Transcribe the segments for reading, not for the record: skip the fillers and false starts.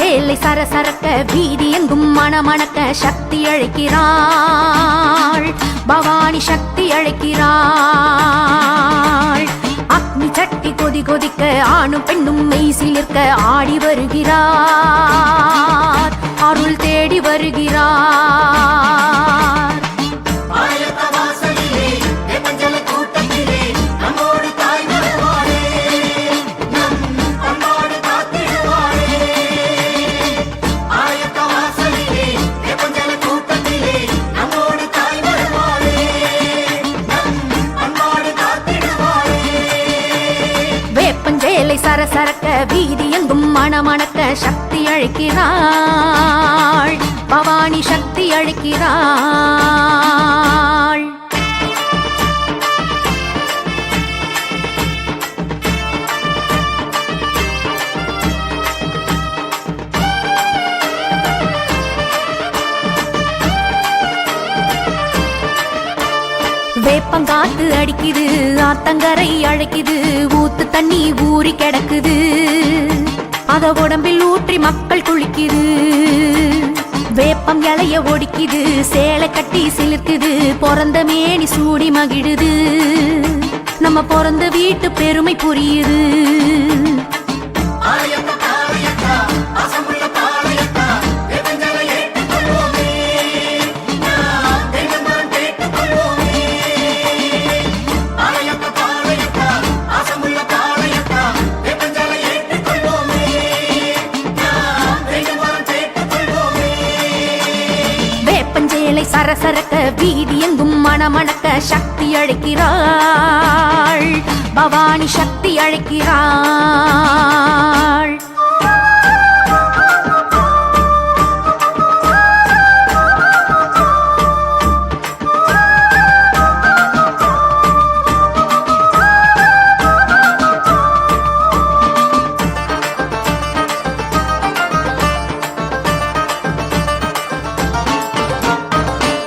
வேப்பஞ்சேலை சரசரக்க வீதி எங்கும் மணமணக்க சக்தி அழைக்கிறாள் பவானி சக்தி அழைக்கிறாள். அக்னி சட்டி கொதி கொதிக்க ஆணும் பெண்ணும் மெய் சிலிர்க்க ஆடி வருகிறார் அருள் தேடி வருகிறார். சரசரக்க வீதி எங்கும் மணமணக்க சக்தி அழைக்கிறாள் பவானி சக்தி அழைக்கிறாள். வேப்பங்காத்து அடிக்குது ஆத்தங்கரை அழைக்குது ஊத்து தண்ணி ஊறி கிடக்குது அத உடம்பில் ஊற்றி மக்கள் குளிக்குது. வேப்பம் இலைய ஒடிக்குது சேலை கட்டி சிலிர்க்குது பிறந்த மேனி சூடி மகிழுது நம்ம பிறந்த வீட்டு பெருமை புரியுது. சரசரக்க வீதி எங்கும் மணமணக்க சக்தி அழைக்கிறாள் பவானி சக்தி அழைக்கிறாள்.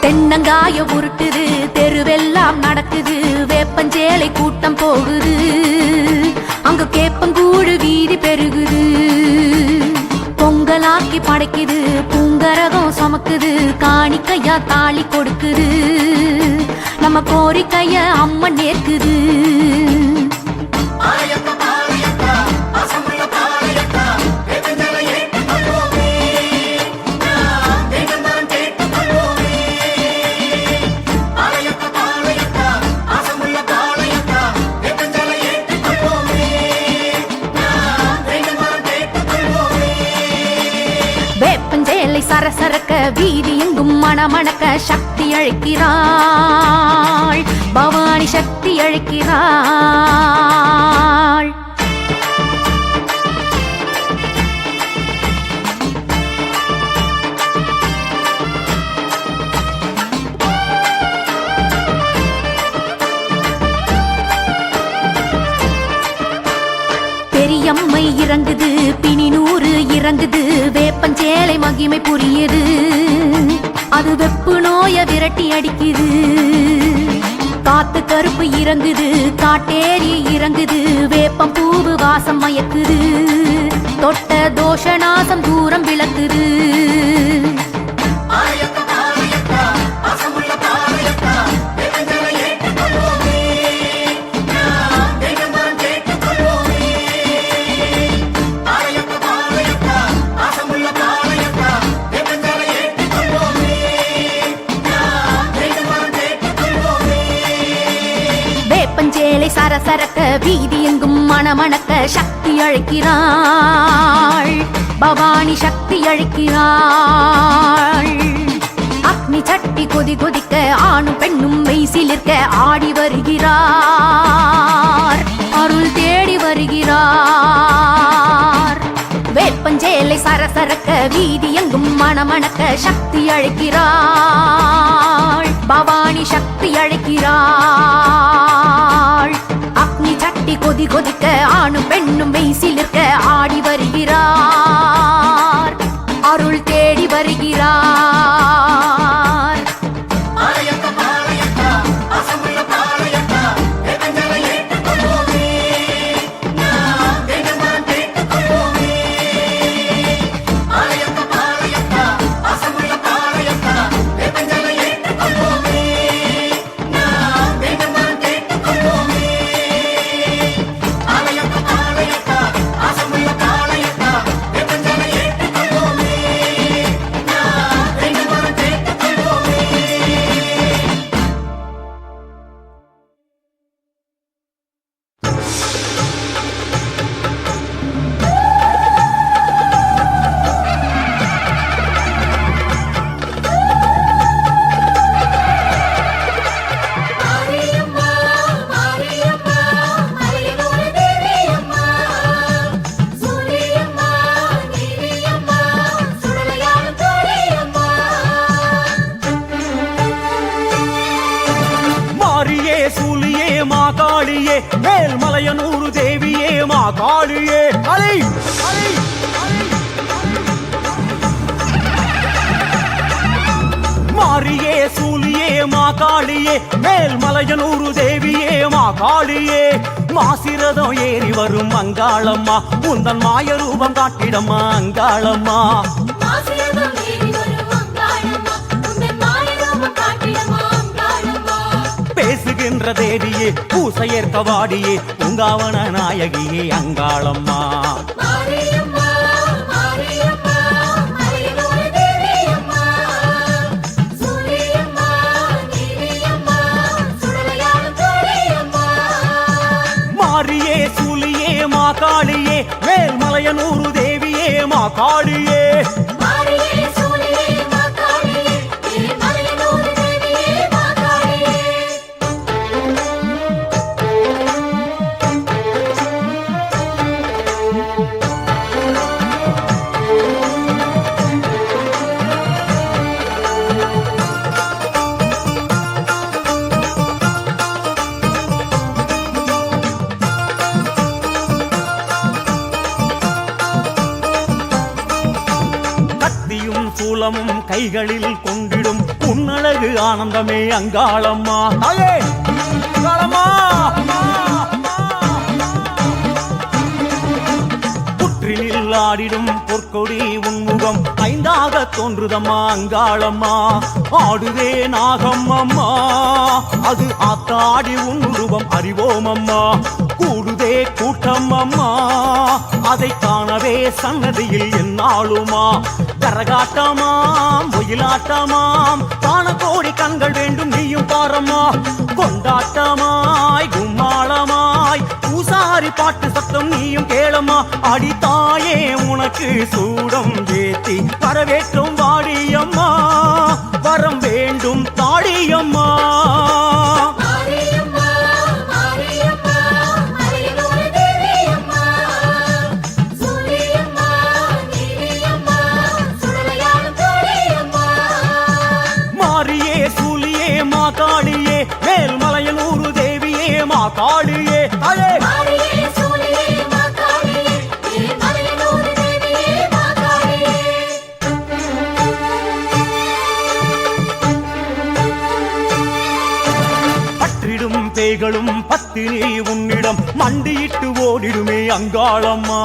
தென்னங்காய உருட்டுது தெருவெல்லாம் நடக்குது வேப்பஞ்சேலை கூட்டம் போகுது அங்கு கேப்பங்கூடு வீதி பெருகுது. பொங்கலாக்கி படைக்குது பூங்கரகம் சுமக்குது காணிக்கையா தாலி கொடுக்குது நம்ம கோரிக்கைய அம்மன் ஏற்குது. சரசரக்க வீதி எங்கும் மணமணக்க சக்தி அழைக்கிறாள் பவானி சக்தி அழைக்கிறாள். பெரியம்மை இறங்குது பிணிநூறு இறங்குது வேப்பஞ்சேலை மகிமை புரியுது அது வெப்பு நோய விரட்டி அடிக்குது. காத்து கருப்பு இறங்குது காட்டேரி இறங்குது வேப்பம் பூவு வாசம் மயக்குது தொட்ட தோஷநாசம் தூரம் விளக்குது. சரசரக்க வீதி எங்கும் மணமணக்க சக்தி அழைக்கிறாள் பவானி சக்தி அழைக்கிறாள். அக்னி சட்டி கொதி கொதிக்க ஆணும் பெண்ணும் மெய் சிலிர்க்க ஆடி வருகிறார் அருள் தேடி வருகிறார். வேப்பஞ்சேலை சரசரக்க வீதி எங்கும் மணமணக்க சக்தி அழைக்கிறாள் பவானி சக்தி அழைக்கிறாள். அக்னி சட்டி கொதி கொதிக்க ஆணும் பெண்ணும் மெய் சிலிர்க்க ஆடி வருகிறார் அருள் தேடி வருகிறார். மாகாளியே மேல்மலையனூர் தேவியே மாகாளியே அலை அலை மாரியே சூலியே மாகாளியே மேல்மலையனூர் தேவியே மாகாளியே மாசிரதம் ஏறி வரும் அங்காளம்மா உந்தன் மாய ரூபம் காட்டிடம்மா அங்காளம்மா பேசுகின்ற தேவியே பூசையேற்க வாடியே பூங்காவன நாயகியே அங்காளம்மா மாரியே சூலியே மாகாளியே மேல்மலையனூர் தேவியே மாகாளியே சூலமும் கைகளில் கொண்டிடும் உன்னழகு ஆனந்தமே அங்காளம்மா அங்காளம்மா புற்றினில் ஆடிடும் பொற்கொடி உன்முகம் ஐந்தாக தோன்றுதம்மா அங்காளம்மா ஆடுதே நாகம் அம்மா அது ஆத்தாடி உன் ரூபம் அறிவோம் அம்மா கூடுதே கூட்டம் அம்மா அதை காணவே சன்னதியில் என்னாலுமா கரகாட்டமாம் ஒயிலாட்டமாம் காண கோடி கண்கள் வேண்டும் நீயும் பாரம்மா கொண்டாட்டமாய் கும்மாளமாய் பூசாரி பாட்டு சத்தம் நீயும் கேளம்மா அடித்தாயே உனக்கு சூடம் ஏத்தி வரவேற்றும் வாடியம்மா வரம் வேண்டும் தாடியம்மா மாகாளியே மேல்மலையனூர் தேவியே மாகாளியே பற்றிடும் பேய்களும் பத்தினி உன்னிடம் மண்டியிட்டு ஓடிடுமே அங்காளம்மா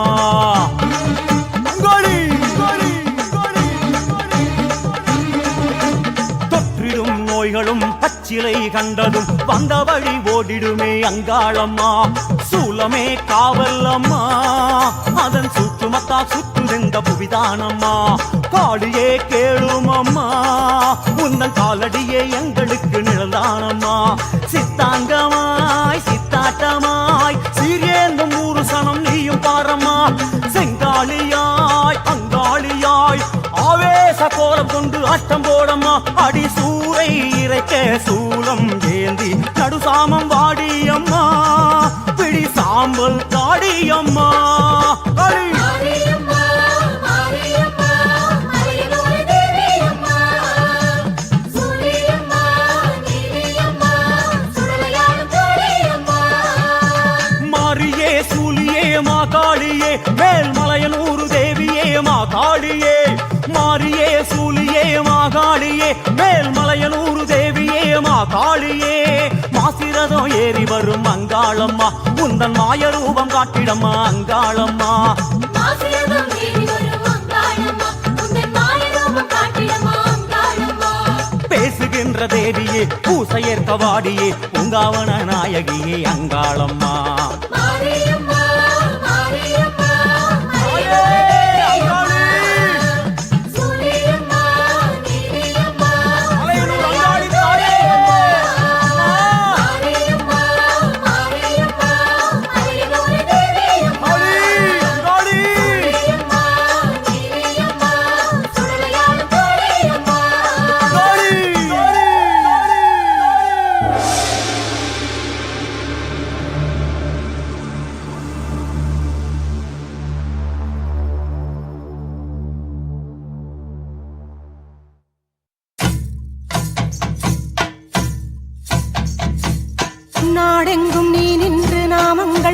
அங்காளி நோய்களும் பச்சிலை கண்டதும் வந்த வழி ஓடிடுமே அங்காளம்மா சூலமே காவல்லம்மா அதன் சுற்றுமத்தா சுற்றுதெந்த புவிதானம்மா காளியே கேளும் அம்மா உந்தன் காலடியே எங்களுக்கு நிழல்தானம்மா சித்தாங்கமாய் சித்தாட்டமாய் சீரியேந்தும் ஊரு சனம் நீயும் பாரம்மா செங்காளியாய் அங்காளியாய் ஆவேச கோலம் கொண்டு அஷ்டம் போடம்மா அடி சூரை இறைக்க சூலம் ஏந்தி நடுசாமம் வாடியம்மா பிடி சாம்பல் தாடியம்மா மாரியே சூலியே மாகாளியே மேல்மலையனூர் தேவியே மாகாளியே மாரியே சூலியே மாகாளியே மேல்மலையனூர் தேவியே மாகாளியே மாசிரதம் ஏறி வரும் அங்காளம்மா உந்தன் மாய ரூபம் காட்டிடம்மா அங்காளம்மா பேசுகின்ற தேவியே பூசையேற்க வாடியே பூங்காவன நாயகியே அங்காளம்மா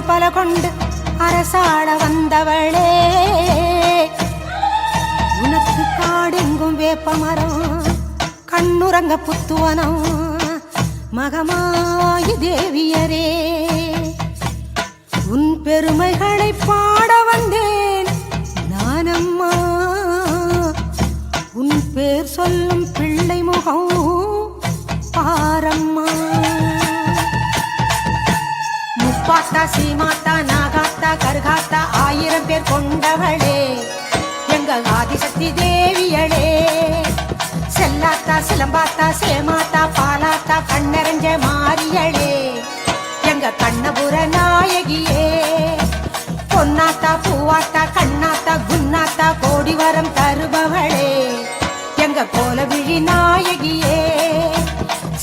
அருள் பல கொண்டு அரசாட வந்தவளே, உனக்கு காடெங்கும் வேப்பமரம், கண்ணுறங்க புத்துவனம், மகமாயி தேவியரே. உன் பெருமைகளை பாட வந்தேன் நானம்மா, உன் பேர் சொல்லும் பிள்ளை முகம் பாரம்மா. முப்பாத்தா சீமாத்தா நாகாத்தா கருகாத்தா 1000 பேர் கொண்டவளே, எங்கள் ஆதிசக்தி தேவியளே. செல்லாத்தா சிலம்பாத்தா சேமாத்தா பாலாத்தா கண்ணரஞ்ச மாரியளே, எங்க கண்ணபுர நாயகியே. பொன்னாத்தா பூவாத்தா கண்ணாத்தா குன்னாத்தா கோடி வரம் தருபவளே, எங்க கோலவிழி நாயகியே.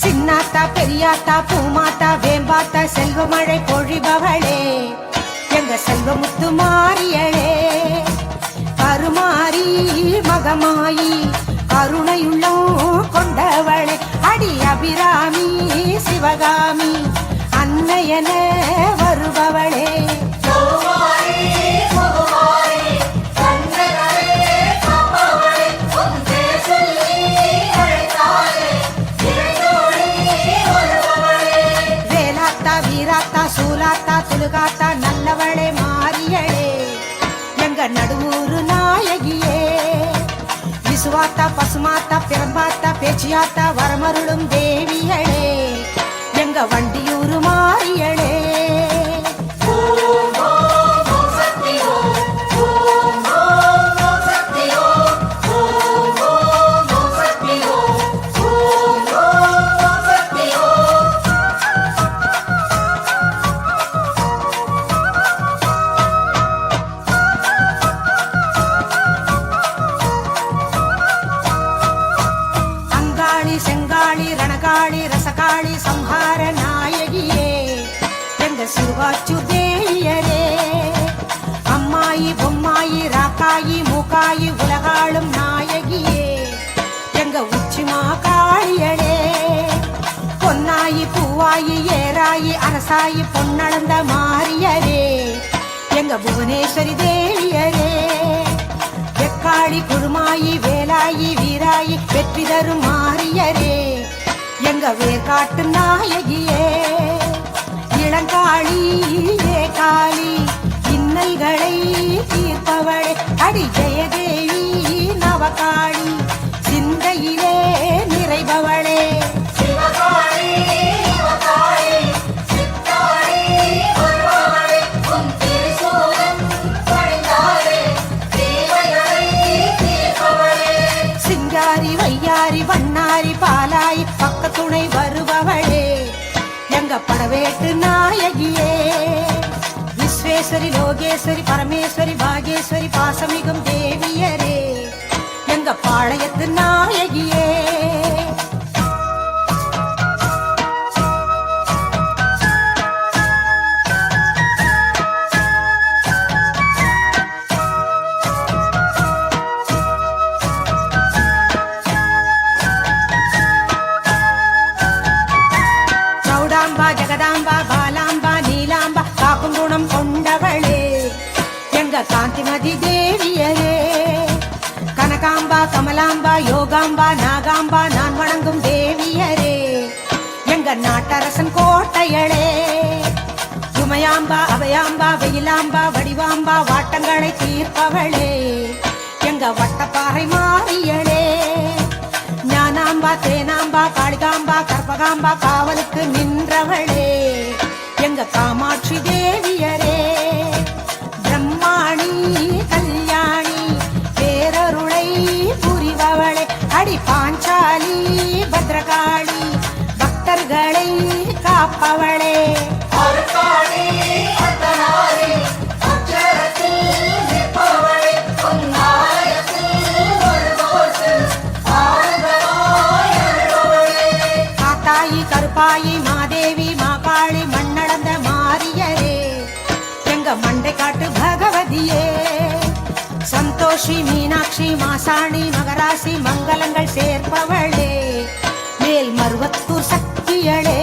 சின்னாத்தா பெரியாத்தா பூமாத்தா வேம்பாத்தா செல்வமழை பொழிபவளே, எங்க செல்வமுத்து மாரியளே. கருமாரி மகமாயி கருணையுள்ளம் கொண்டவளே, அடி அபிராமி சிவகாமி அன்னையன வருபவளே. வேலாத்தா வீராத்தா சூலாத்தா துலுகாத்தா நல்லவளே மாரியளே, எங்க நடுவூரு நாயகியே. விசுவாத்தா பசுமாத்தா பிறம்பாத்தா பேச்சியாத்தா வரமருளும் தேவியளே, எங்க வண்டியூரு மாரியளே. செங்காளி ரணகாளி ரசகாளி சம்ஹார நாயகியே, எங்க சிறுவாச்சு தேவியரே. அம்மாயி பொம்மாயி ராக்காயி மூக்காயி உலகாளும் நாயகியே, எங்க உச்சிமா காளியளே. பொன்னாயி பூவாயி ஏராயி அரசாயி பொன்னளந்த மாரியரே, எங்க புவனேஸ்வரி தேவியரே. எக்காளி குழுமாயி வேலாயி வீராயி வெற்றி தரும் மாரியரே, எங்க வேர்காட்டு நாயகியே. இளங்காளி ஏகாளி இன்னல்களை தீர்ப்பவளே, அடி ஜெயதேவி நவகாளி சிந்தையிலே நிறைபவளே. சிங்காரி வையாரி வண்ணாரி பாலாய் பக்கத்துணை வருபவளே, எங்க படவேட்டு நாயகியே. விஸ்வேஸ்வரி லோகேஸ்வரி பரமேஸ்வரி பாகேஸ்வரி பாசமிகும் தேவியரே, எங்க பாளையத்து நாயகியே. ஜகதாம்பா பாலாம்பா நீலாம்பா காக்கும் குணம் கொண்டவளே, எங்க காந்திமதி தேவியரே. கனகாம்பா கமலாம்பா யோகாம்பா நாகாம்பா நான் வணங்கும் தேவியரே, எங்க நாட்டரசன் கோட்டையளே. உமையாம்பா அபயாம்பா வெயிலாம்பா வடிவாம்பா வாட்டங்களை தீர்ப்பவளே, எங்க வட்டப்பாறை மாரியளே. ஞானாம்பா தேனாம்பா காளிகாம்பா கற்பகாம்பா காவலுக்கு நின்றவளே, எங்க காமாட்சி தேவியரே. பிரம்மாணி கல்யாணி பேரருளை புரிபவளே, அடி பாஞ்சாலி பத்ரகாளி பக்தர்களை காப்பவளே. கருப்பாயி மாதேவி மாகாளி மண்ணளந்த மாரியரே, எங்க மண்டை காட்டு பகவதியே. சந்தோஷி மீனாட்சி மாசாணி மகராசி மங்களங்கள் சேர்ப்பவளே, மேல் மருவத்தூர் சக்தியளே.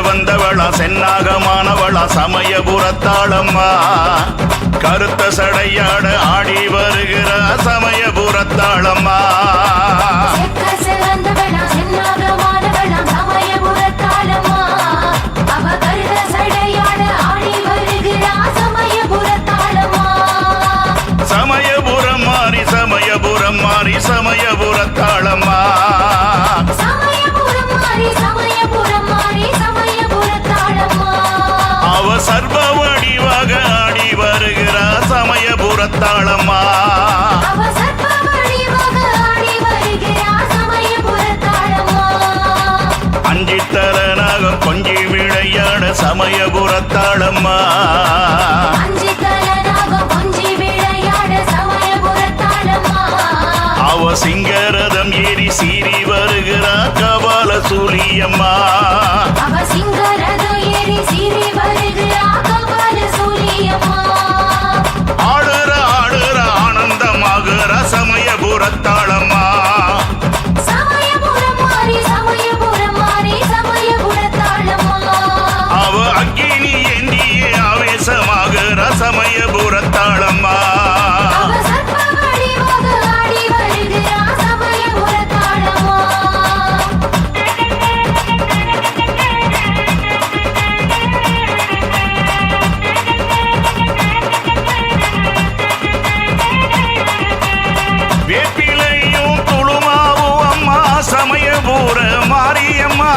வந்தவளா சென்னாகமானவளா சமயபுரத்தாளம்மா கருத்த சடையாட ஆடி வருகிற சமயபுரத்தாளம்மா சமயபுரம் மாறி சமயபுரம் மாறி சமயபுரத்தாளம்மா அவ சர்வ வடிவாக ஆடி வருகிற சமயபுரத்தாளம்மா அஞ்சித்தலனாக கொஞ்சி விளையாட சமயபுரத்தாளம்மா அவ சிங்கரதம் ஏறி சீறி வருகிறா கபால சூலியம்மா ஆடுற ஆடுற ஆனந்தமாகுற சமயபுரத்தாளம்மா அவ அக்கினி ஏந்தியே ஆவேசமாகுற சமயபுரத்தாளம்மா வேப்பிலையும் துளுமாவும் அம்மா சமயபுர மாரியம்மா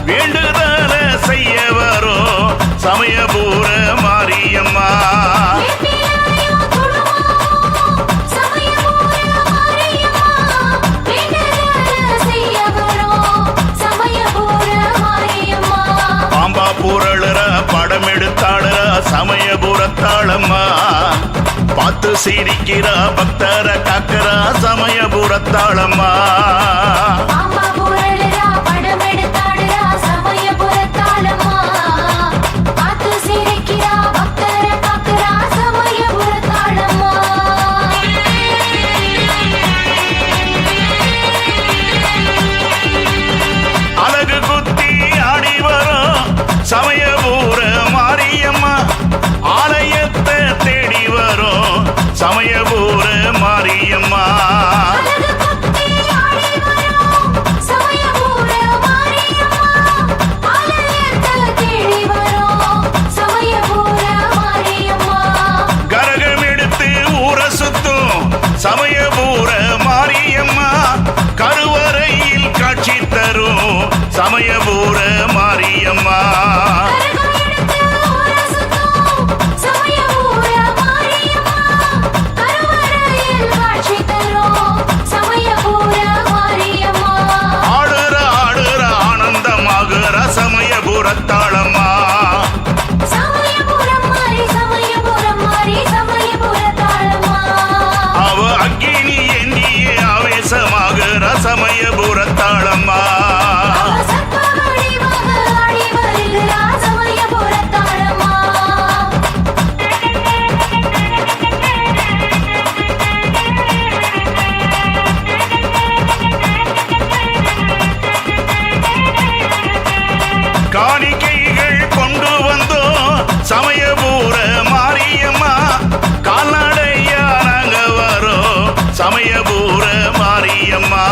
வேண்டுதல செய்ய வரும் சமயபுர மாரியம்மா பாம்பா புரளுற படம் எடுத்தாளுற சமயபுரத்தாளம்மா பார்த்து சிரிக்கிறா பக்தர காக்கிறா சமயபுரத்தாளம்மா அழகு குத்தி ஆடி வரும் சமயபுர மாரியம்மா ஆலயத்தை தேடி வரும் சமயபுர மாரியம்மா கரகம் எடுத்து ஊர சுத்தும் சமயபுர மாரியம்மா கருவறையில் காட்சி தரும் சமயபுர மாரியம்மா ஆடுற ஆடுற ஆனந்தமாகுற சமயபுரத்தாளம்மா அவ அக்கினி ஏந்தியே ஆவேசமாகுற சமயபுரத்தாளம்மா காணிக்கைகள் கொண்டு வந்தோம் சமயபுர மாரியம்மா கால்நடையா நாங்க வரோம் சமயபுர மாரியம்மா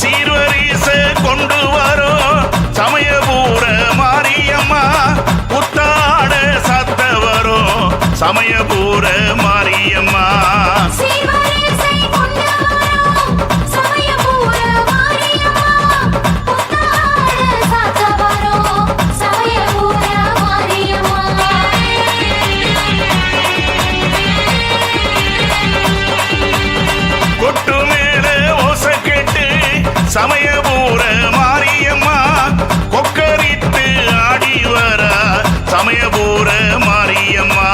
சீர்வரிச கொண்டு வரோம் சமயபுர மாரியம்மா புத்தாட சத்த வரும் சமயபுர மாரியம்மா கொட்டு மேல ஓச கேட்டு சமயபுர மாரியம்மா கொக்கரித்து ஆடி வர சமயபுர மாரியம்மா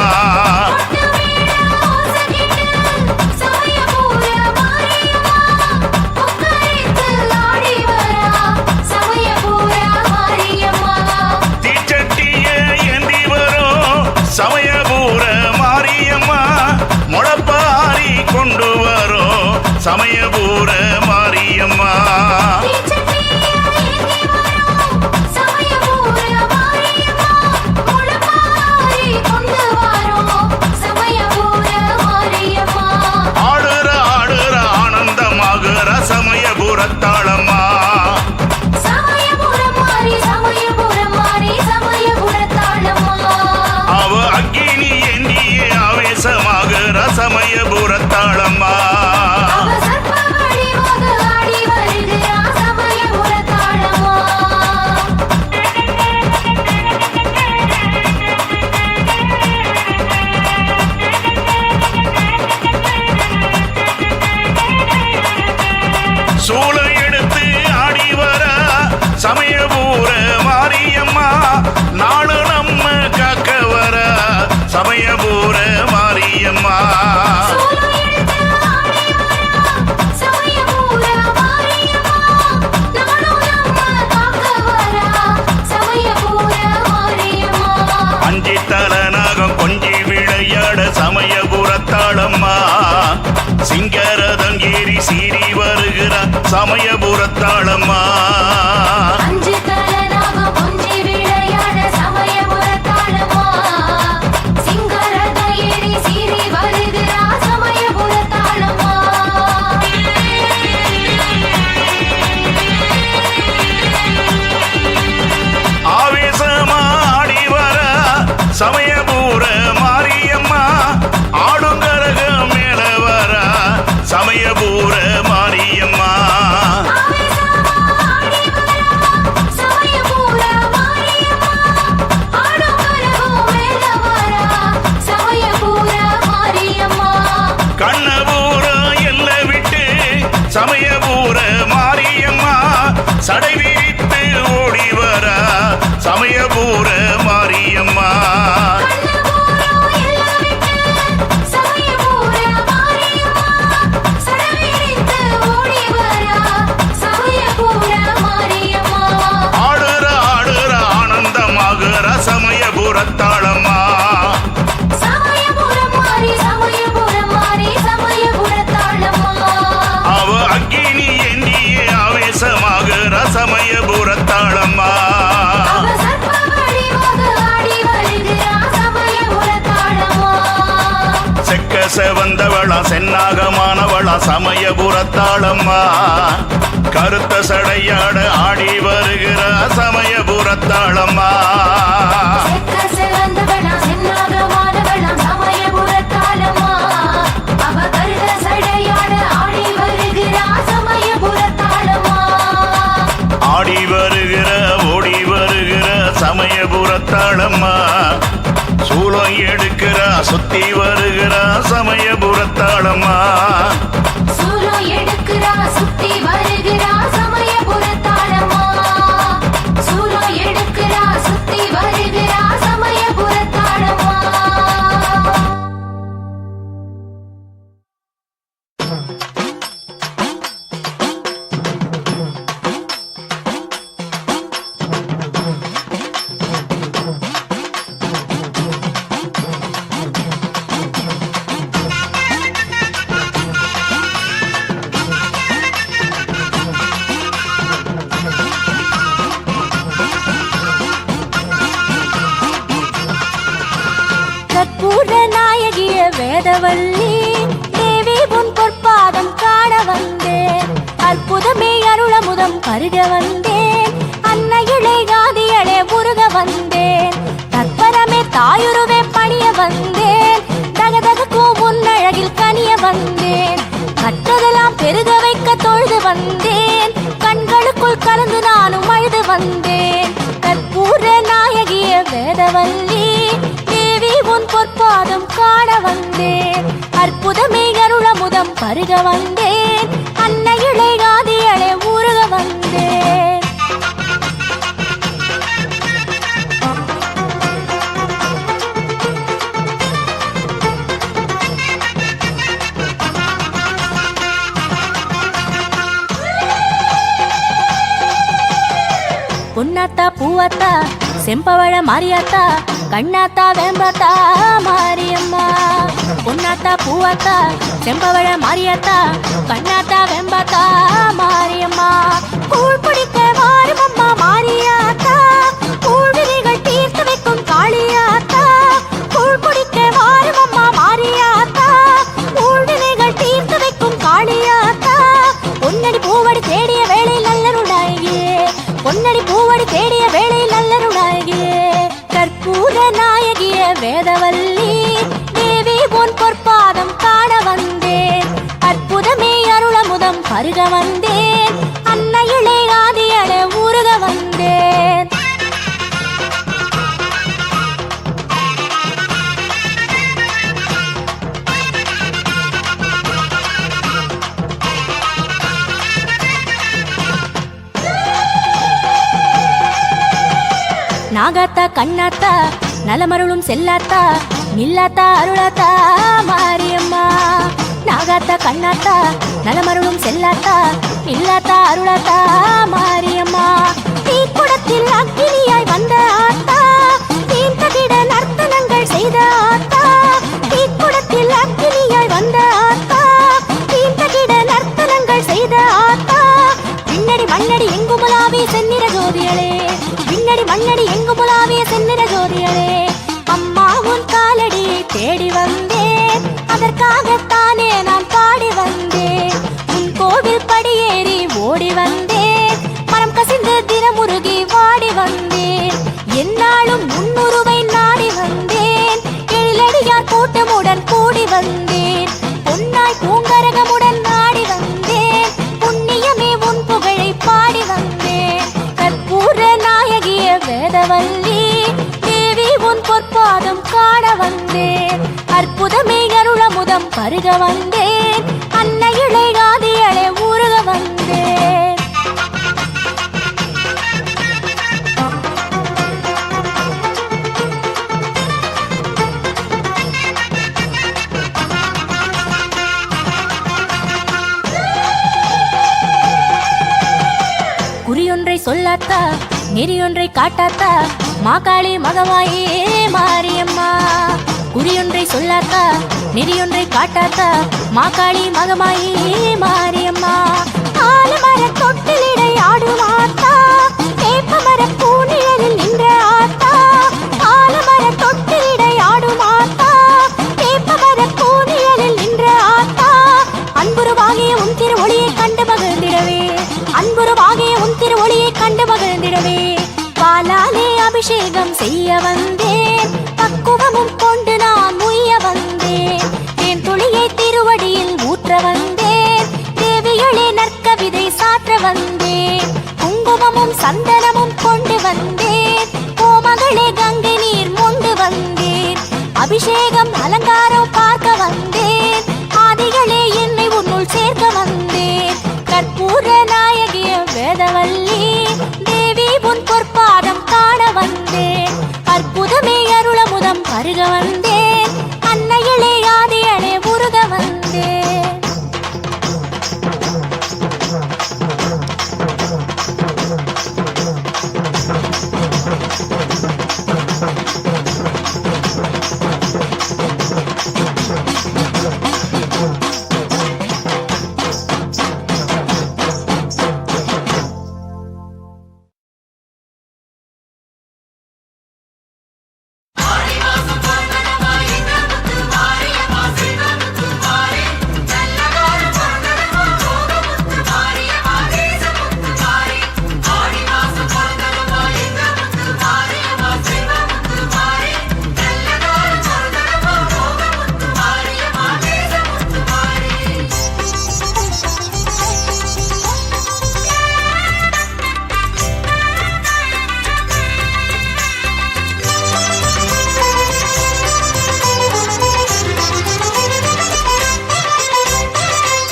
ஏறி சீறி வருகிறார் சமயபுரத்தாளம்மா. அஞ்சு தலனாக கொஞ்சி விளையாட சமயபுரத்தாளம்மா. சிங்கரத ஏறி சீறி வருகிறா சமயபுரத்தாளம்மா. ஆவேசமாடி வர சமயபுர மாரியம்மா. ஆடுங்கரக மேல வர சமயபுர மாரியம்மா. கண்ணபுர எல்ல விட்டு சமயபுர மாரியம்மா. சடை விரித்து ஓடி வர சமயபுர மாரியம்மா. ஆடுற ஆடுற ஆனந்தமாகுற சமயபுரத்தாளம்மா. அவ அக்கினி எண்ணியே ஆவேசமாகுற சமயபுரத்தாளம்மா. செக்க செவந்தவளா சென்னாகமானவளா சமயபுரத்தாளம்மா. கருத்த சடையாட ஆடி வருகிற சமயபுரத்தாளம்மா. ஆடி வருகிற ஓடி வருகிற சமயபுரத்தாளம்மா. சூலம் எடுக்கிற சுத்தி வருகிற சமயபுரத்தாளம்மா. கற்பூர நாயகிய வேதவல்லி தேவி உன் பொற்பாதம் காண வந்தேன். அற்புதமே அருளமுதம் பருக வந்தேன். அன்னையிலே காதியளே முருக வந்தேன். தற்பரமே தாயுருவே பணிய வந்தேன். தகதகக்கும் முன்னழகில் கனிய வந்தேன். கற்றதெல்லாம் பெருக வைக்க தொழுது வந்தேன். கண்களுக்குள் கலந்து நானும் அழுது வந்தேன். கற்பூர நாயகிய வேதவல்லி தேவி உன் பொற்பாதம் காண வந்தேன். அற்புதமே அருளமுதம் பருக வந்தேன். அன்னையிலே காதியளே ஊருக வந்தேன். பொன்னாத்தா பூவாத்தா செம்பவழ மாரியாத்தா கண்ணாத்தா வேம்பாத்தா மாரியம்மா. பொன்னாத்தா பூவாத்தா செம்பவழ மாரியாத்தா கண்ணாத்தா வேம்பாத்தா மாரியம்மா. கூழ் பிடிக்க வாருமம்மா மாரியாத்தா. கூழ்வினைகள் தீர்த்து வைக்கும் காளியாத்தா. கூழ் பிடிக்க வாருமம்மா மாரியாத்தா. கூழ்வினைகள் தீர்த்து வைக்கும் காளியாத்தா. பொன்னடி பூவடி தேடிய வேளையில் நல்லருடாயே. பொன்னடி பூவடி தேடிய வேளையில் நல்லருடாயே. கற்பூர நாயகிய வேதவல்லி தேவி உன் பொற்பாதம் காண வந்தேன். அற்புதமே அருளமுதம் பருக வந்தேன். அன்னையிலே ஆதியள ஊருக வந்தேன். நாகாத்தா கண்ணாத்தா நலமருளும் செல்லாத்தா நில்லாத்தா அருளாத்தா மாரியம்மா. நாகாத்தா கண்ணாத்தா நலமருளும் செல்லாத்தா நில்லாத்தா அருளாத்தா மாரியம்மா. தீக்குடத்தில் அக்கினியாய் வந்த ஆத்தா. தீர்த்தகிட நர்த்தனங்கள் செய்த ஆத்தா. தீக்குடத்தில் அக்கினியாய் வந்த ஆத்தா. தீர்த்தகிட ஜோதியளே விண்ணடி மண்ணடி எங்கு புலாவிய செந்நிற ஜோதியளே அம்மா உன் காலடியை தேடி வந்தேன் அதற்காகத்தானே நான் பாடி வந்தேன் உன் கோவில் படியேறி ஓடி வந்தேன் மனம் கசிந்து தினமுருகி வாடி வந்தேன் என்னாலும் முன்னுருவை நாடி வந்தேன் எழிலடியார் கூட்டமுடன் கூடி வந்தேன் பொன்னாய் பூங்கரகமுடன் நாடி வந்தேன் புண்ணியமே உன் புகழை பாடி வந்தேன் கற்பூர நாயகிய வேதவல்லி தேவி உன் பொற்பாதம் காண வந்தேன் அற்புதமே அருளமுதம் பருக வந்தேன் அன்னையிளை ஆதியளை உருக வந்தேன் குறியொன்றை சொல்லாத்தா நெறியொன்றை காட்டாத்தா மாகாளி மகமாயே மாரியம்மா குறியொன்றை சொல்லாத்தா நெறியொன்றை காட்டாத்தா மாகாளி மகமாயே மாரியம்மா ஆலமர தொட்டிலிடை ஆடும் ஆத்தா வேப்பமர பூநிழலில் நின்ற ஆத்தா ஆலமர தொட்டிலிடை ஆடும் ஆத்தா வேப்பமர பூநிழலில் நின்ற ஆத்தா அன்புருவாகிய உன் திரு ஒளியை கண்டு மகிழ்ந்திடவே அன்புருவாகிய உன் திரு ஒளியை கண்டு மகிழ்ந்திடவே பாலாலே அபிஷேகம் செய்ய வந்தேன் பக்குவமும் கொண்டு நான் உய்ய வந்தேன் தேன் துளியை திருவடியில் ஊற்ற வந்தேன் தேவியளே நற்கவிதை சாற்ற வந்தேன் குங்குமமும் சந்தனமும் கொண்டு வந்தேன் கோமகளே கங்கை நீர் மொண்டு வந்தேன் அபிஷேகம் அலங்காரம் பார்க்க வந்தேன் ஆதிகளே என்னை உன்னுள் சேர்க்க வந்தேன் கற்பூர நாயகிய வேதவல்லி தேவி உன் பொற்பாதம் காண வந்தேன் அற்புதமே அருளமுதம் பருக வந்தேன் அன்னையிளே ஆதியளே உருக வந்தேன்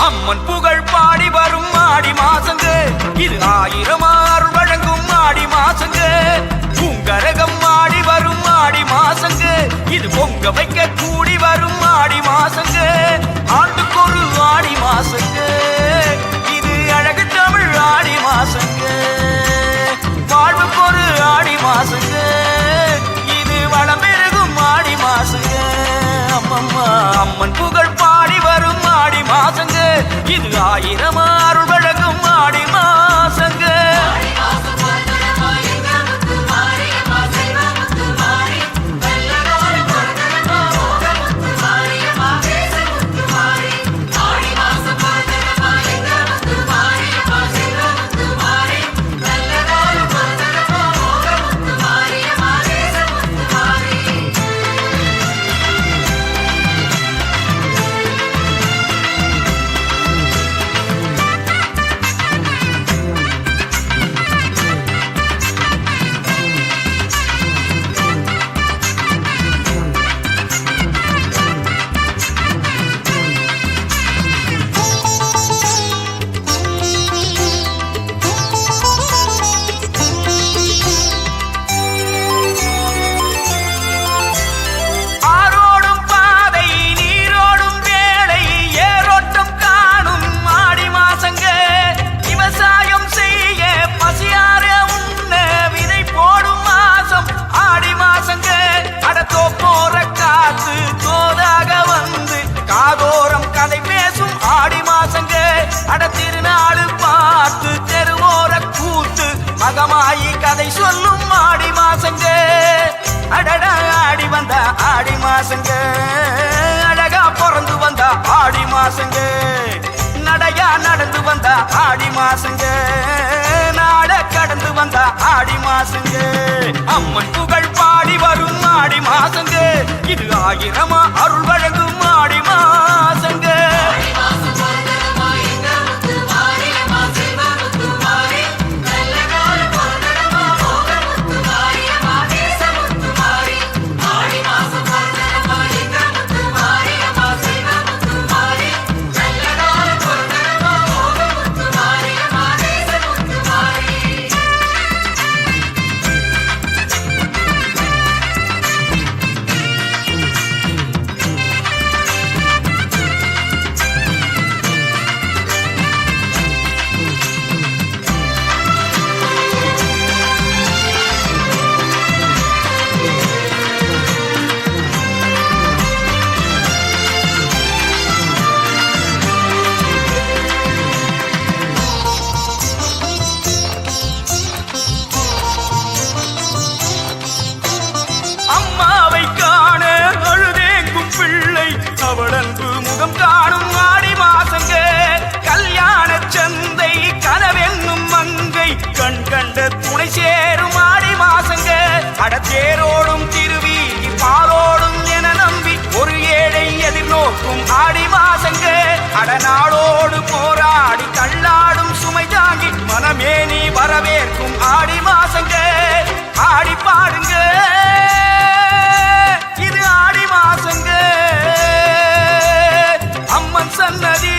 அம்மன் புகழ் பாடி வரும் ஆடி மாசங்க இது 1000 அருள் வழங்கும் ஆடி மாசங்க பூங்கரகம் ஆடி வரும் ஆடி மாசங்க இது பொங்க வைக்க கூடி வரும் ஆடி மாசங்க ஆண்டுக்கொரு ஆடி மாசங்க இது அழகு தமிழ் ஆடி மாசங்க வாழ்வுக்கொரு ஆடி மாசங்க இது வளம் பெருகும் ஆடி மாசங்க அம்மம்மா அம்மன் புகழ் பாடி வரும் ஆடி மாசங்க இது 1000 அருள் வழங்கும் ஆடி மாசங்க மகமாயி கதை சொல்லும் ஆடி மாசங்க அடடா ஆடி வந்த ஆடி மாசங்க அழகா பிறந்து வந்த ஆடி மாசங்க நடையா நடந்து வந்த ஆடி மாசங்க நாட கடந்து வந்த ஆடி மாசங்க அம்மன் புகழ் பாடி வரும் ஆடி மாசங்க இது ஆயிரமா அருள் வழங்கும் ஆடி மாசங்க அவளன்பு முகம் காணும் ஆடி மாசங்க கல்யாண சந்தை கனவென்னும் மங்கை கண் கண்ட துணை சேரும் ஆடி மாசங்க அடத்தேரோடும் திருவீதி பாலோடும் என நம்பி ஒரு ஏழை எதிர்நோக்கும் ஆடி மாசங்க அடநாளோடு போராடி தள்ளாடும் சுமை தாங்கி மனமே நீ வரவேற்கும் ஆடி மாசங்க ஆடி பாடுங்க இது ஆடி மாசங்க அம்மன் சன்னதி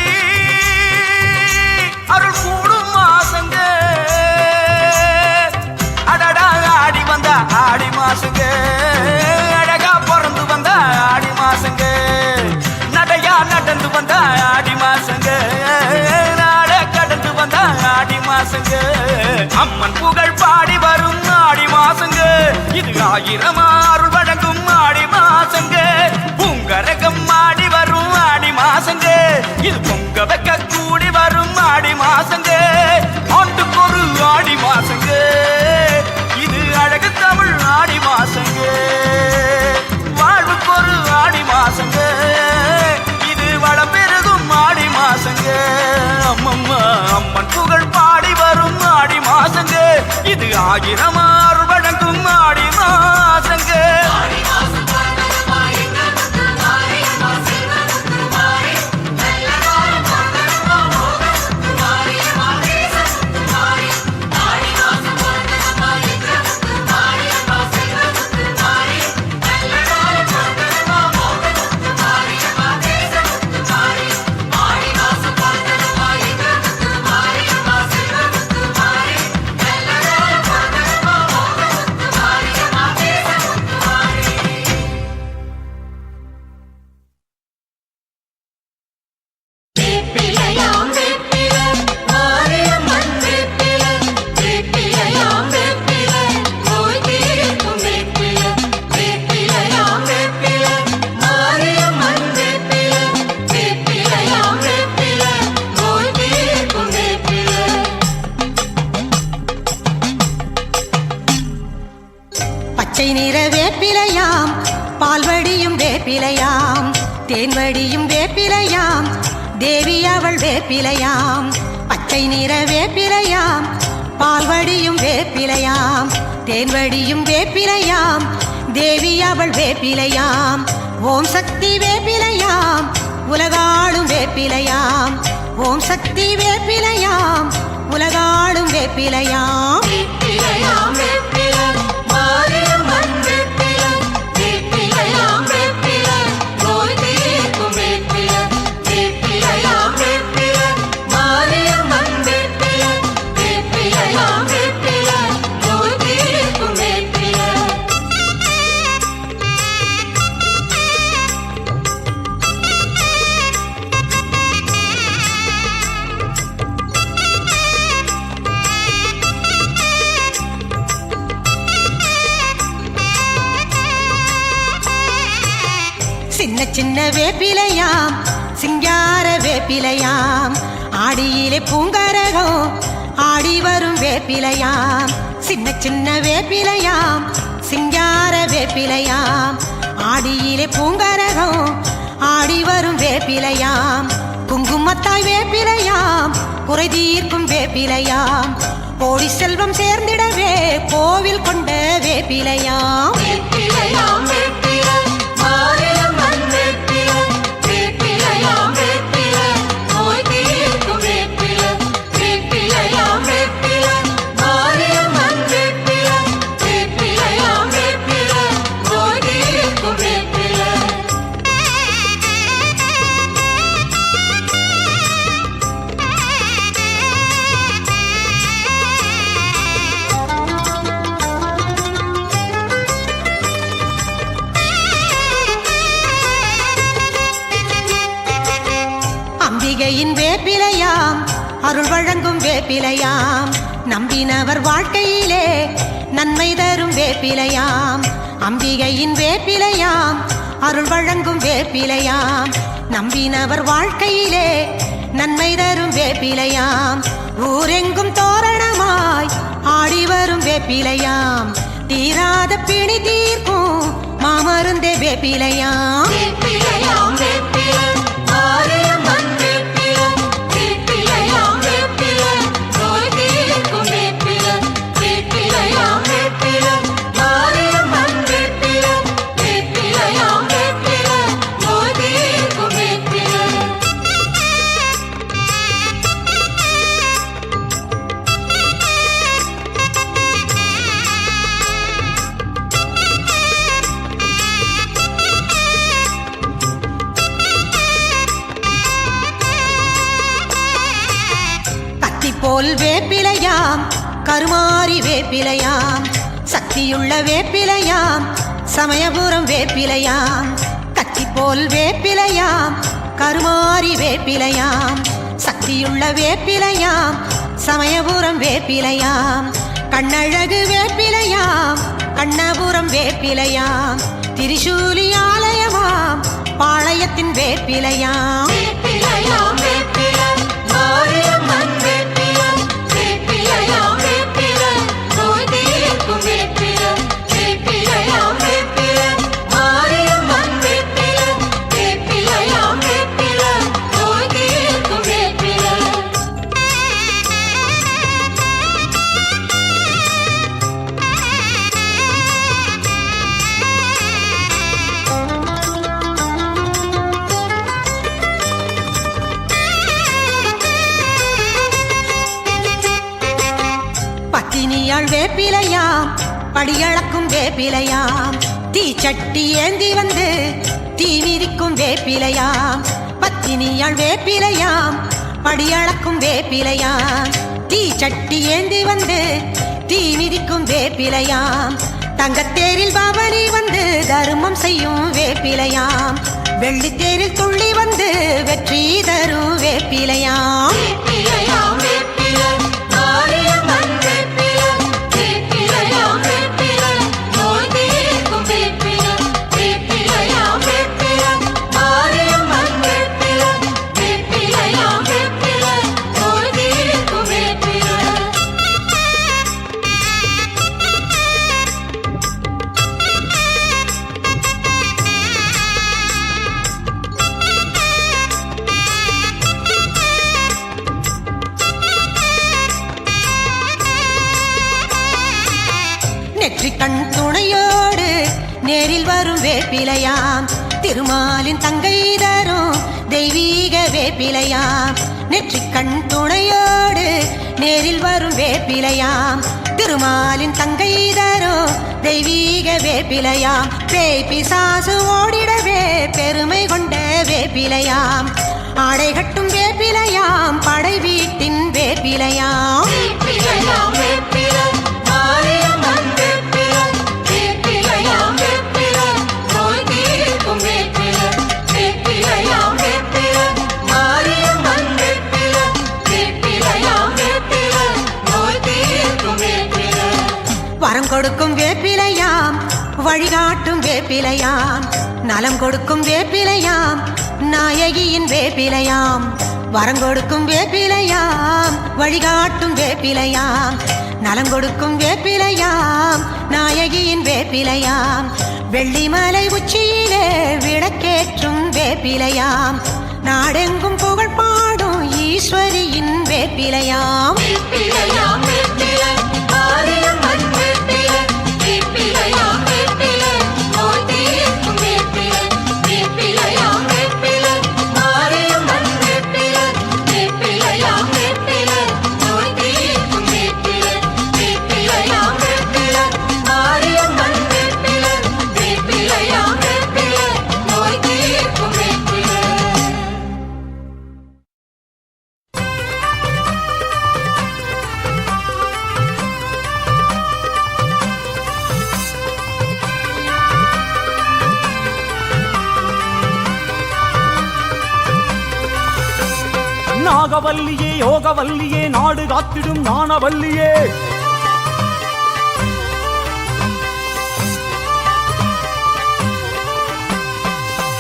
அருள் கூடும் மாசங்க அடடா ஆடி வந்த ஆடி மாசங்க அழகா பிறந்து வந்த ஆடி மாசங்க நடையா நடந்து வந்த ஆடி மாசங்க நாட கடந்து வந்த ஆடி மாசங்க அம்மன் புகழ் பாடி வரும் ஆடி மாசங்க இது ஆயிரமா அருள் வழங்கும் ஆடி மாசங்க பூங்கரகம் ஆடி வரும் ஆடி மாசங்க இது பொங்க வைக்க கூடி வரும் ஆடி மாசங்க ஆண்டுக்கொரு ஆடி மாசங்க இது அழகு தமிழ் ஆடி மாசங்க வாழ்வுக்கொரு ஆடி மாசங்க இது வளம் பெருகும் ஆடி மாசங்க அம்மம்மா அம்மன் புகழ் பாடி வரும் ஆடி மாசங்க இது ஆயிரம் அருள் வழங்கும் ஆடி மாசங்க வேப்பிலையாம் தேன்வடியும் வேப்பிலையாம் தேவி அவள் வேப்பிலையாம் பச்சை நிற வேப்பிலையாம் பால்வடியும் வேப்பிலையாம் தேன்வடியும் வேப்பிலையாம் தேவி அவள் வேப்பிலையாம் ஓம் சக்தி வேப்பிலையாம் உலகாளும் வேப்பிலையாம் ஓம் சக்தி வேப்பிலையாம் உலகாளும் வேப்பிலையாம் வேப்பிலையாம் வேப்பிலை மாரியம்மன் வேப்பிலை வேப்பிலையாம் வேப்பிலை நோய் தீர்க்கும் வேப்பிலை வேப்பிலையாம் வேப்பிலை மாரியம்மன் வேப்பிலை வேப்பிலையாம் வேப்பிலை நோய் தீர்க்கும் வேப்பிலை சின்ன சின்ன வேப்பிலையாம் சிங்கார வேப்பிலையாம் ஆடியிலே பூங்கரகம் ஆடி வரும் வேப்பிலையாம் சின்ன சின்ன வேப்பிலையாம் சிங்கார வேப்பிலையாம் ஆடியிலே பூங்கரகம் ஆடி வரும் வேப்பிலையாம் குங்குமத்தாய் வேப்பிலையாம் குறை தீர்க்கும் வேப்பிலையாம் கோடி செல்வம் சேர்ந்திடவே கோவில் கொண்ட வேப்பிலையாம் அம்பிகையின் வேப்பிலையாம் அருள் வழங்கும் வேப்பிலையாம் நம்பினவர் வாழ்க்கையிலே நன்மை தரும் வேப்பிலையாம் அம்பிகையின் வேப்பிலையாம் அருள் வழங்கும் வேப்பிலையாம் நம்பினவர் வாழ்க்கையிலே நன்மை தரும் வேப்பிலையாம் ஊரெங்கும் தோரணமாய் ஆடி வரும் வேப்பிலையாம் தீராத பிணி தீர்க்கும் மாமருந்தே வேப்பிலையாம் போல் வேப்பிலையாம் கருமாரி வேப்பிலையாம் சக்தியுள்ள வேப்பிலையாம் சமயபுரம் வேப்பிலையாம் கத்தி போல் வேப்பிலையாம் கருமாரி வேப்பிலையாம் சக்தியுள்ள வேப்பிலையாம் சமயபுரம் வேப்பிலையாம் கண்ணழகு வேப்பிலையாம் கண்ணபுரம் வேப்பிலையாம் திரிசூலி ஆலயமாம் பாளையத்தின் வேப்பிலையாம் பத்தினியாள் வேப்பிலையாம் படியளக்கும் வேப்பிலையாம் தீச்சட்டி ஏந்தி வந்து தீ மிதிக்கும் வேப்பிலையாம் பத்தினியாள் வேப்பிலையாம் படியளக்கும் வேப்பிலையாம் தீச்சட்டி ஏந்தி வந்து தீ மிதிக்கும் வேப்பிலையாம் தங்கத்தேரில் பவனி வந்து தர்மம் செய்யும் வேப்பிலையாம் வெள்ளித்தேரில் துள்ளி வந்து வெற்றி தரும் வேப்பிலையாம் நெற்றிக்கண் துணையோடு நேரில் வரும் வேப்பிலையாம் திருமாலின் தங்கை தரும் தெய்வீக வேப்பிலையாம் நெற்றிக்கண் துணையோடு நேரில் வரும் வேப்பிலையாம் திருமாலின் தங்கை தரும் தெய்வீக வேப்பிலையாம் பேய் பிசாசு ஓடிடவே பெருமை கொண்ட வேப்பிலையாம் ஆடை கட்டும் வேப்பிலையாம் படை வீட்டின் வேப்பிலையாம் வரம் கொடுக்கும் வேப்பிலையாம் வழிகாட்டும் வேப்பிலையாம் நலம் கொடுக்கும் வேப்பிலையாம் நாயகியின் வேப்பிலையாம் வரம் கொடுக்கும் வேப்பிலையாம் வழிகாட்டும் வேப்பிலையாம் நலம் கொடுக்கும் வேப்பிலையாம் நாயகியின் வேப்பிலையாம் வெள்ளிமலை உச்சியிலே விளக்கேற்றும் வேப்பிலையாம் நாடெங்கும் புகழ் பாடும் ஈஸ்வரியின் வேப்பிலையாம் நாகவல்லியே யோகவல்லியே நாடு காத்திடும் ஞானவல்லியே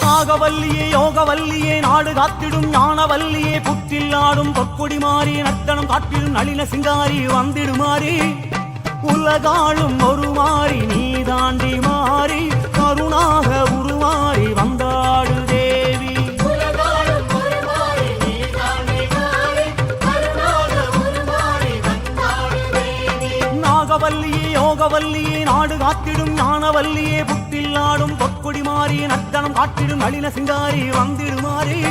நாகவல்லியே யோகவல்லியே நாடு காத்திடும் ஞானவல்லியே புற்றில் ஆடும் பொற்கொடி மாறி நர்த்தனம் காட்டிடும் நளின சிங்காரி வந்திடுமாறி உலகாளும் ஒரு மாறி நீ தாண்டி மாறி கருணாக உருமாறி வந்தாடு தேவி நாகவல்லியே யோகவல்லியே நாடு காத்திடும் ஞானவல்லியே புற்றில் ஆடும் பொற்கொடி மாறி நர்த்தனம் காட்டிடும் நளின சிங்காரி வந்திடுமாறி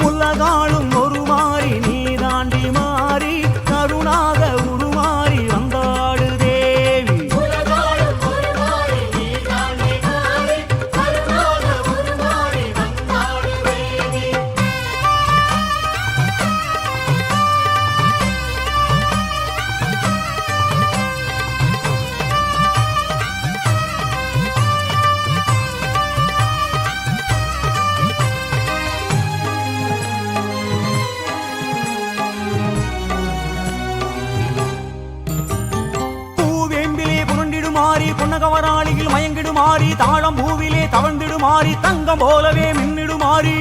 உலகாளும் ஒரு மாறி நீ தாண்டி மாறி கருணாக உருமாறி வந்தாடு தேவி பொன்னகவராளியில் மயங்கிடுமாறி தாழம் பூவிலே தவழ்ந்திடுமாறி தங்கம் போலவே மின்னிடுமாறி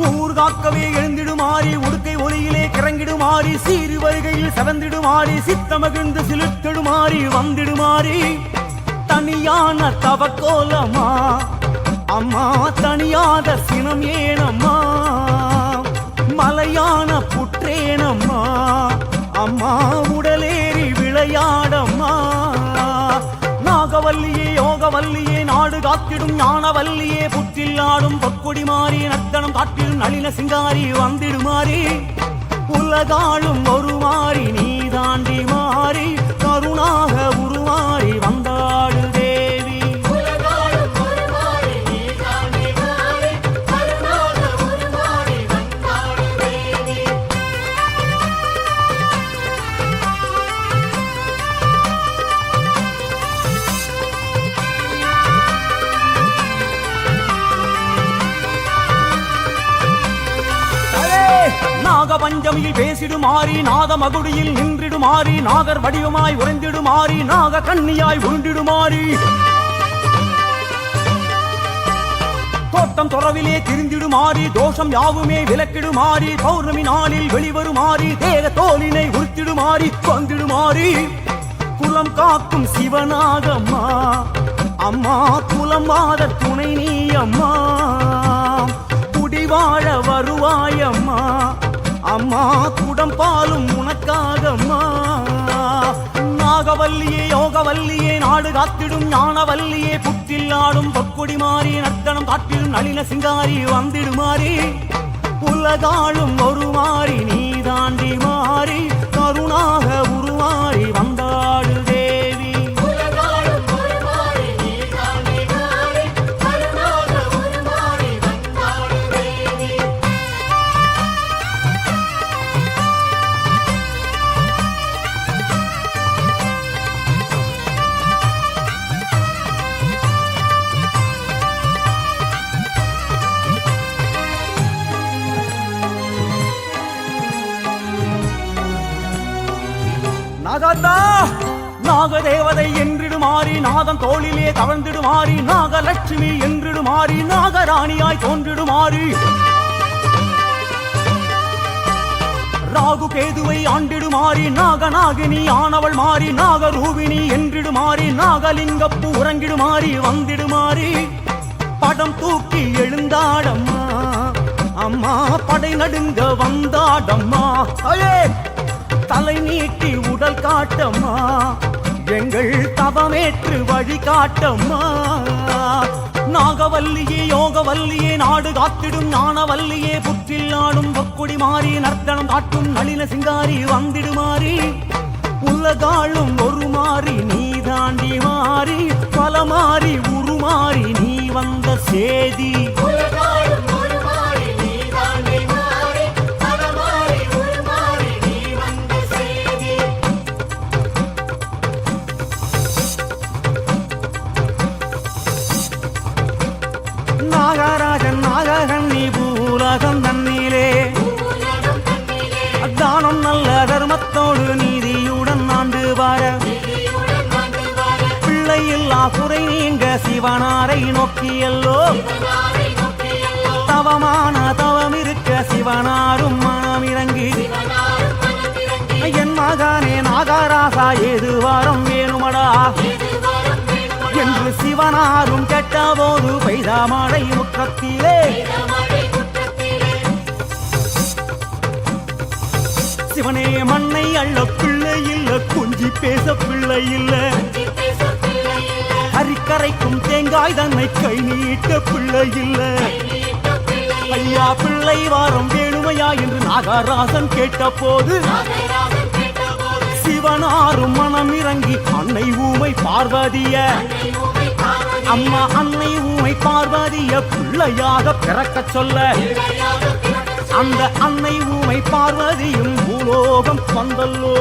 ஊர் காக்கவே எழுந்திடுமாறி உடுக்கை ஒளியிலே கிறங்கிடுமாறி சீறு வருகையில் செவந்திடுமாறி சித்தமகிழ்ந்து சிலிர்த்திடுமாறி வந்திடுமாறி தனியான தவக்கோலம்மா அம்மா தனியாத சினம் ஏனம்மா மலையான புற்றேனம்மா அம்மா உடலேறி விளையாடம்மா நாகவல்லியே யோகவல்லியே நாடு காத்திடும் ஞானவல்லியே புற்றில் ஆடும் பொற்கொடி மாறி நர்த்தனம் காட்டிடும் நளின சிங்காரி வந்திடுமாறி உலகாளும் ஒரு மாறி நீ தாண்டி மாறி கருணாக உருமாறி வந்தாடு தேவி நாகபஞ்சமியில் பேசிடுமாறி நாத மகுடியில் நின்றிடுமாறி நாகர் வடிவமாய் உறைந்திடுமாறி நாக கண்ணியாய் உருண்டிடுமாறி தோட்டம் துறவிலே திரிந்திடுமாறி தோஷம் யாவுமே விலக்கிடுமாறி பௌர்ணமி நாளில் வெளிவருமாறி தேக தோலினை உறுத்திடுமாறி வந்திடுமாறி குலம் காக்கும் சிவனாகம்மா அம்மா குலம் வாத துணை நீ அம்மா குடிவாழ வருவாயம்மா அம்மா குடம் பாலும் உனக்காகம்மா நாகவல்லியே யோகவல்லியே நாடு காத்திடும் ஞானவல்லியே புற்றில் ஆடும் பொற்கொடி மாறி நர்த்தனம் காட்டிடும் நளின சிங்காரி வந்திடுமாறி உலகாளும் ஒரு மாறி நீ தாண்டி மாறி கருணாக உருமாறி வந்தாடு தேவி நாகத்தா நாகதேவதை என்றிடுமாறி நாதம் தோளிலே தவழ்ந்திடுமாறி நாகலட்சுமி என்றிடுமாறி நாகராணியாய் தோன்றிடுமாறி ராகு கேதுவை ஆண்டிடுமாறி நாகநாகினி ஆனவள் மாறி நாகரூபிணி என்றிடுமாறி நாகலிங்கப்பு உறங்கிடுமாறி வந்திடுமாறி படம் தூக்கி எழுந்தாடம்மா அம்மா படை நடுங்க வந்தாடம்மா அயே தலை நீட்டி உடல் காட்டம்மா எங்கள் தவமேற்று வழி காட்டம்மா நாகவல்லியே யோகவல்லியே நாடு காத்திடும் ஞானவல்லியே புற்றில் ஆடும் பொக்குடி மாறி நர்த்தனம் காட்டும் நளின சிங்காரி வந்திடுமாறி உலகாளும் ஒரு மாறி நீ தாண்டி மாறி பல மாறி உருமாறி நீ வந்த சேதி நாகராஜன் நாககண்ணி பூலகம் தன்னிலே தானம் நல்ல தர்மத்தோடு நீதியுடன் ஆண்டு வார பிள்ளை இல்லா குறை நீங்க சிவனாரை நோக்கியல்லோ தவமான தவம் இருக்க சிவனாரும் மனம் இறங்கி என் மகனே நாகராசா ஏது வாரம் வேணுமடா என்று சிவனாரும் கேட்ட போது பெய்த மழை முற்றத்திலே சிவனே மண்ணை அள்ள பிள்ளை இல்ல கொஞ்சி பேச பிள்ளை இல்ல அரிக்கரைக்கும் தேங்காய் தன்னை கை நீட்ட பிள்ளை இல்ல ஐயா பிள்ளை வாரம் வேணுமையா என்று நாகராசன் கேட்ட போது சிவனாரும் மனம் இறங்கி அன்னை ஊமை பார்வதிய அம்மா அன்னை ஊமை பார்வதிய பிள்ளையாக பிறக்க சொல்ல அந்த அன்னை ஊமை பார்வதியும் பூலோகம் வந்தல்லோ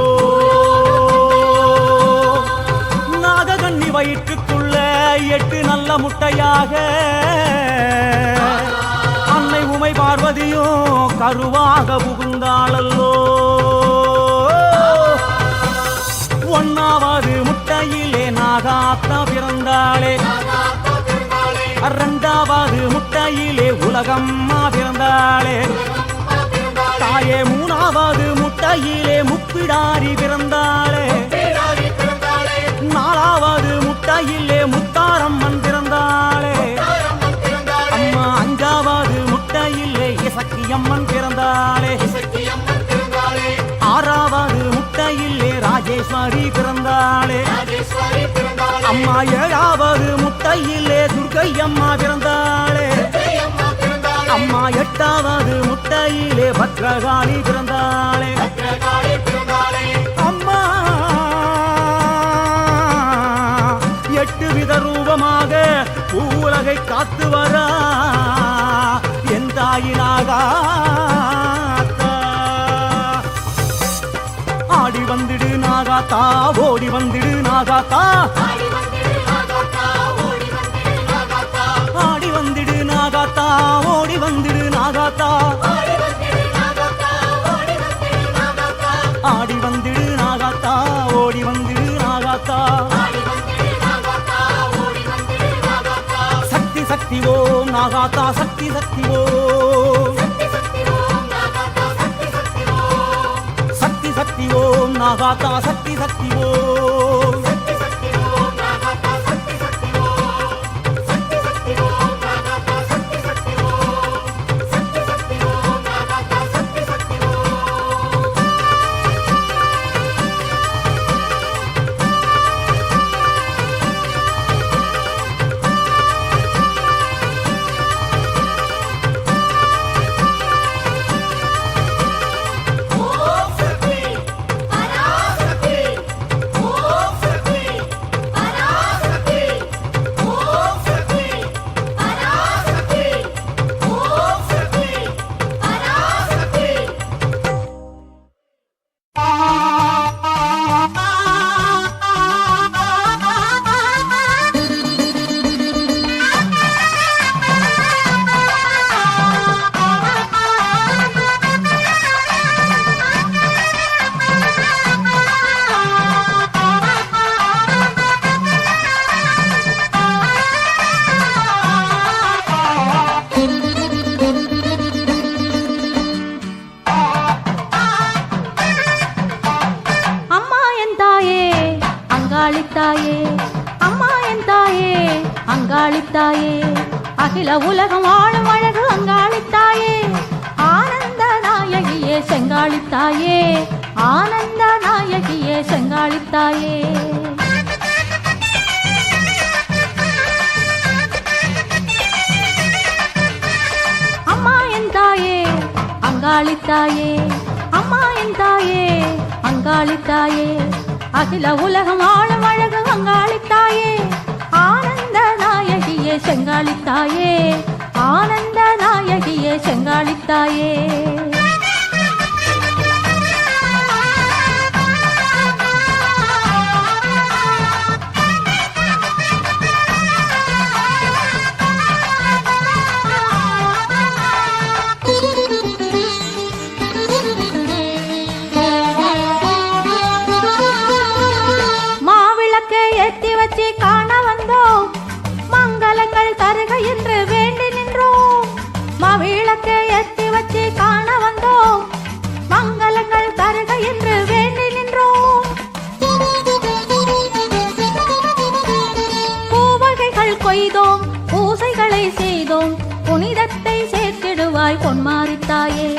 நாககண்ணி வயிற்றுக்குள்ள 8 நல்ல முட்டையாக அன்னை ஊமை பார்வதியும் கருவாக புகுந்தாளல்லோ ஒன்னாவது முட்டையிலே நாகாத்தா பிறந்தாளே இரண்டாவது முட்டையிலே உலகம்மா பிறந்தாளே தாயே மூணாவது முட்டையிலே முப்பிடாரி பிறந்தாளே நாலாவது முட்டையிலே முத்தாரம்மன் பிறந்தாளே அம்மா அஞ்சாவது முட்டையிலே இசக்கியம்மன் பிறந்தாளே ஆறாவது முட்டையிலே ராஜேஸ்வரி பிறந்தாளே அம்மா ஏழாவது முட்டையிலே துர்க்கை அம்மா பிறந்தாளே அம்மா எட்டாவது முட்டையிலே பத்ரகாளி பிறந்தாளே அம்மா 8 வித ரூபமாக உலகை காத்து வரா என் தாயினாக ஆடி வந்துடு நாகாத்தா ஓடி வந்துடு நாகாத்தா ஆடி வந்துடு நாகாத்தா ஓடி வந்துடு நாகாத்தா ஆடி வந்துடு நாகாத்தா ஓடி வந்துடு நாகாத்தா சக்தி சக்தி ஓம் நாகாத்தா சக்தி சக்தி ஓம் சக்தி ஓம் நாகாத்தா சக்தி சக்தி ஓம் ஓம் சக்தி அங்காளித்தாயே அம்மா என் தாயே அங்காளித்தாயே அகில உலகம் ஆளும் அழகு அங்காளித்தாயே ஆனந்த நாயகியே செங்காளித்தாயே ஆனந்த நாயகியே செங்காளித்தாயே அம்மா என் தாயே அங்காளித்தாயே அம்மா என் தாயே அங்காளித்தாயே அகில உலகம் ஆளும் அழகு அங்காளித்தாயே ஆனந்த நாயகியே செங்காளித்தாயே ஆனந்த நாயகியே செங்காளித்தாயே ஏத்தி வச்சு காண வந்தோம் மங்களங்கள் தருக என்று வேண்டி நின்றோம் மாவிளக்கை ஏத்தி வச்சு காண வந்தோம் மங்களங்கள் தருக என்று வேண்டி நின்றோம் பூவகைகள் கொய்தோம் பூசைகளை செய்தோம் புனிதத்தை சேர்த்திடுவாய் பொன்மாரித்தாயே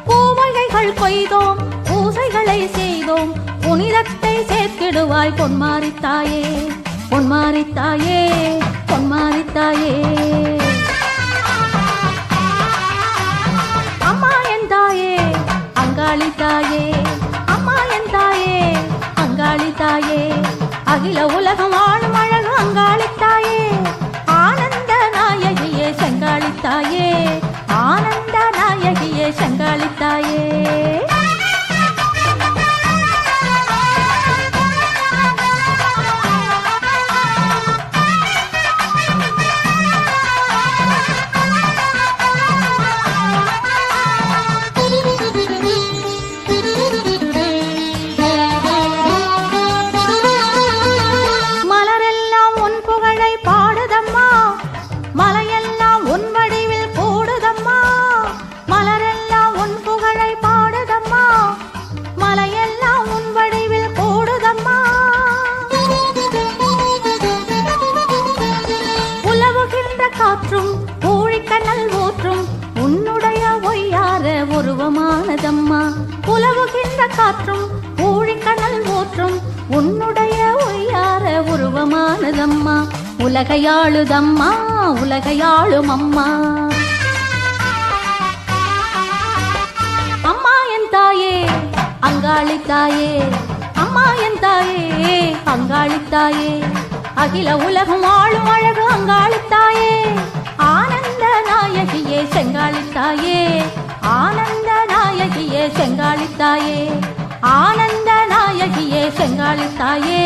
பூவகைகள் கொய்தோம் பூசைகளை செய்தோம் புனிதத்தை சேர்த்திடுவாய் பொன்மாரித்தாயே பொன்மாரித்தாயே பொன்மாரித்தாயே அம்மா என் தாயே அங்காளித்தாயே அம்மா என் தாயே அங்காளித்தாயே அகில உலகம் ஆளும் அழகு அங்காளித்தாயே ஆனந்த நாயகியே செங்காளித்தாயே ஆனந்த நாயகியே செங்காளித்தாயே காற்றும் ஊழிக்கண்ணல் ஊற்றும் உன்னுடைய ஒய்யார உருவமானதம்மா உலவுகின்ற காற்றும் ஊழிக்கண்ணல் ஊற்றும் உன்னுடைய ஒய்யார உருவமானதம்மா உலகையாளுதம்மா உலகையாளும் அம்மா அம்மா என் தாயே அங்காளித்தாயே அம்மா என் தாயே அங்காளித்தாயே அகில உலகம் ஆளும் அழகு அங்காளித்தாயே ஆனந்த நாயகியே செங்காளித்தாயே ஆனந்த நாயகியே செங்காளித்தாயே ஆனந்த நாயகியே செங்காளித்தாயே